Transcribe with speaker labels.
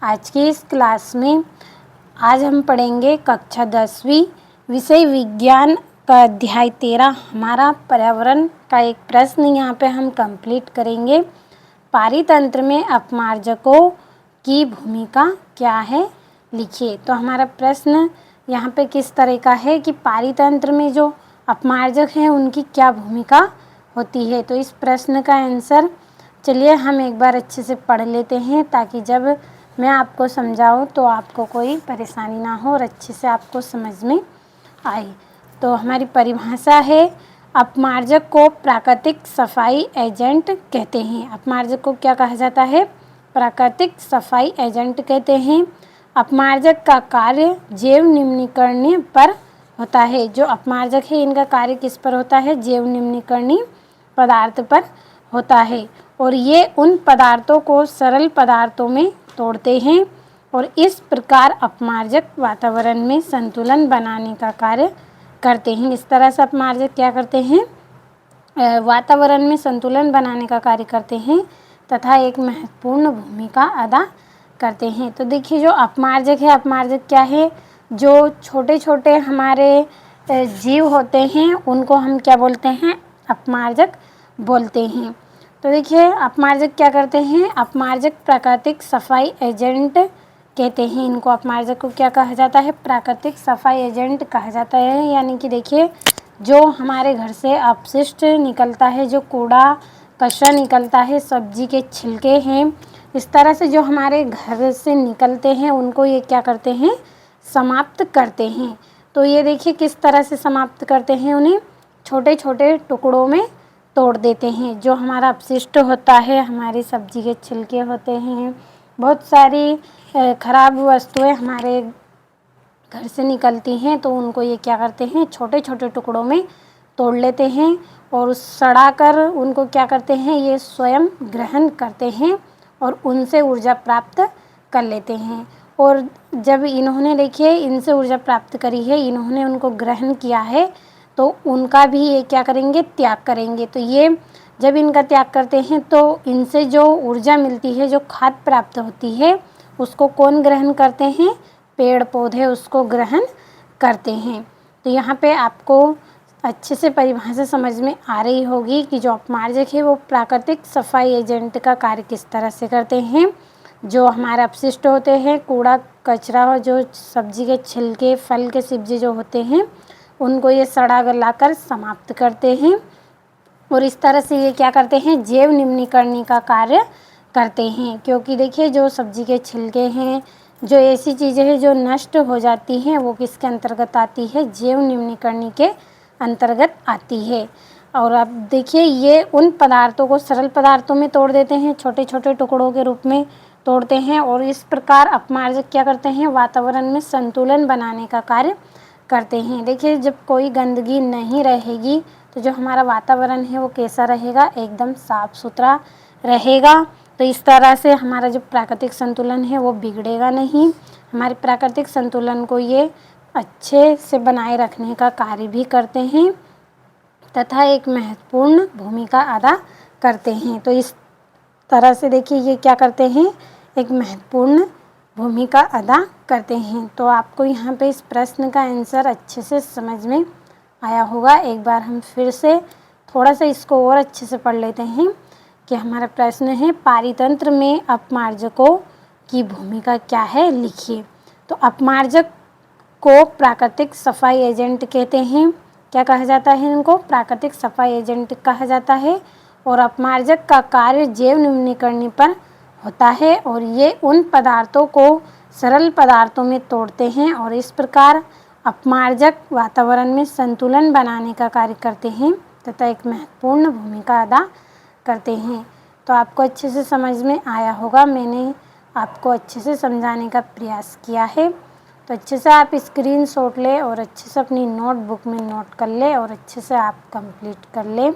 Speaker 1: आज की इस क्लास में आज हम पढ़ेंगे कक्षा 10वीं विषय विज्ञान का अध्याय 13 हमारा पर्यावरण का एक प्रश्न यहाँ पे हम कंप्लीट करेंगे। पारितंत्र में अपमार्जकों की भूमिका क्या है, लिखिए। तो हमारा प्रश्न यहाँ पे किस तरह का है कि पारितंत्र में जो अपमार्जक हैं उनकी क्या भूमिका होती है। तो इस प्रश्न का आंसर चलिए हम एक बार अच्छे से पढ़ लेते हैं ताकि जब मैं आपको समझाऊं तो आपको कोई परेशानी ना हो और अच्छे से आपको समझ में आए। तो हमारी परिभाषा है, अपमार्जक को प्राकृतिक सफाई एजेंट कहते हैं। अपमार्जक को क्या कहा जाता है? प्राकृतिक सफाई एजेंट कहते हैं। अपमार्जक का कार्य जैव निम्नीकरण पर होता है। जो अपमार्जक है इनका कार्य किस पर होता है? जैव निम्नीकरणीय पदार्थ पर होता है और ये उन पदार्थों को सरल पदार्थों में तोड़ते हैं और इस प्रकार अपमार्जक वातावरण में संतुलन बनाने का कार्य करते हैं। इस तरह से अपमार्जक क्या करते हैं? वातावरण में संतुलन बनाने का कार्य करते हैं तथा एक महत्वपूर्ण भूमिका अदा करते हैं। तो देखिए जो अपमार्जक है, अपमार्जक क्या है? जो छोटे छोटे हमारे जीव होते हैं उनको हम क्या बोलते हैं? अपमार्जक बोलते हैं। तो देखिए अपमार्जक क्या करते हैं? अपमार्जक प्राकृतिक सफाई एजेंट कहते हैं इनको। अपमार्जक को क्या कहा जाता है? प्राकृतिक सफाई एजेंट कहा जाता है। यानी कि देखिए जो हमारे घर से अपशिष्ट निकलता है, जो कूड़ा कचरा निकलता है, सब्जी के छिलके हैं, इस तरह से जो हमारे घर से निकलते हैं उनको ये क्या करते हैं? समाप्त करते हैं। तो ये देखिए किस तरह से समाप्त करते हैं, उन्हें छोटे छोटे टुकड़ों में तोड़ देते हैं। जो हमारा अपशिष्ट होता है, हमारी सब्जी के छिलके होते हैं, बहुत सारी खराब वस्तुएं हमारे घर से निकलती हैं तो उनको ये क्या करते हैं? छोटे छोटे टुकड़ों में तोड़ लेते हैं और सड़ा कर उनको क्या करते हैं? ये स्वयं ग्रहण करते हैं और उनसे ऊर्जा प्राप्त कर लेते हैं। और जब इन्होंने देखिए इनसे ऊर्जा प्राप्त करी है, इन्होंने उनको ग्रहण किया है तो उनका भी ये क्या करेंगे? त्याग करेंगे। तो ये जब इनका त्याग करते हैं तो इनसे जो ऊर्जा मिलती है, जो खाद प्राप्त होती है, उसको कौन ग्रहण करते हैं? पेड़ पौधे उसको ग्रहण करते हैं। तो यहाँ पे आपको अच्छे से परिभाषा समझ में आ रही होगी कि जो अपमार्जक है वो प्राकृतिक सफाई एजेंट का कार्य किस तरह से करते हैं। जो हमारे अपशिष्ट होते हैं, कूड़ा कचरा हो, जो सब्जी के छिलके, फल के सब्जी जो होते हैं, उनको ये सड़ा गलाकर समाप्त करते हैं और इस तरह से ये क्या करते हैं? जैव निम्नीकरण का कार्य करते हैं। क्योंकि देखिए जो सब्जी के छिलके हैं, जो ऐसी चीज़ें हैं जो नष्ट हो जाती हैं, वो किसके अंतर्गत आती है? जैव निम्नीकरण के अंतर्गत आती है। और अब देखिए ये उन पदार्थों को सरल पदार्थों में तोड़ देते हैं, छोटे छोटे टुकड़ों के रूप में तोड़ते हैं और इस प्रकार अपमार्जक क्या करते हैं? वातावरण में संतुलन बनाने का कार्य करते हैं। देखिए जब कोई गंदगी नहीं रहेगी तो जो हमारा वातावरण है वो कैसा रहेगा? एकदम साफ सुथरा रहेगा। तो इस तरह से हमारा जो प्राकृतिक संतुलन है वो बिगड़ेगा नहीं। हमारे प्राकृतिक संतुलन को ये अच्छे से बनाए रखने का कार्य भी करते हैं तथा एक महत्वपूर्ण भूमिका अदा करते हैं। तो इस तरह से देखिए ये क्या करते हैं? एक महत्वपूर्ण भूमिका अदा करते हैं। तो आपको यहाँ पे इस प्रश्न का आंसर अच्छे से समझ में आया होगा। एक बार हम फिर से थोड़ा सा इसको और अच्छे से पढ़ लेते हैं कि हमारा प्रश्न है, पारितंत्र में अपमार्जकों की भूमिका क्या है, लिखिए। तो अपमार्जक को प्राकृतिक सफाई एजेंट कहते हैं। क्या कहा जाता है इनको? प्राकृतिक सफाई एजेंट कहा जाता है। और अपमार्जक का कार्य जैव निम्नीकरण पर होता है और ये उन पदार्थों को सरल पदार्थों में तोड़ते हैं और इस प्रकार अपमार्जक वातावरण में संतुलन बनाने का कार्य करते हैं तथा एक महत्वपूर्ण भूमिका अदा करते हैं। तो आपको अच्छे से समझ में आया होगा। मैंने आपको अच्छे से समझाने का प्रयास किया है। तो अच्छे से आप स्क्रीनशॉट लें और अच्छे से अपनी नोटबुक में नोट कर लें और अच्छे से आप कंप्लीट कर लें।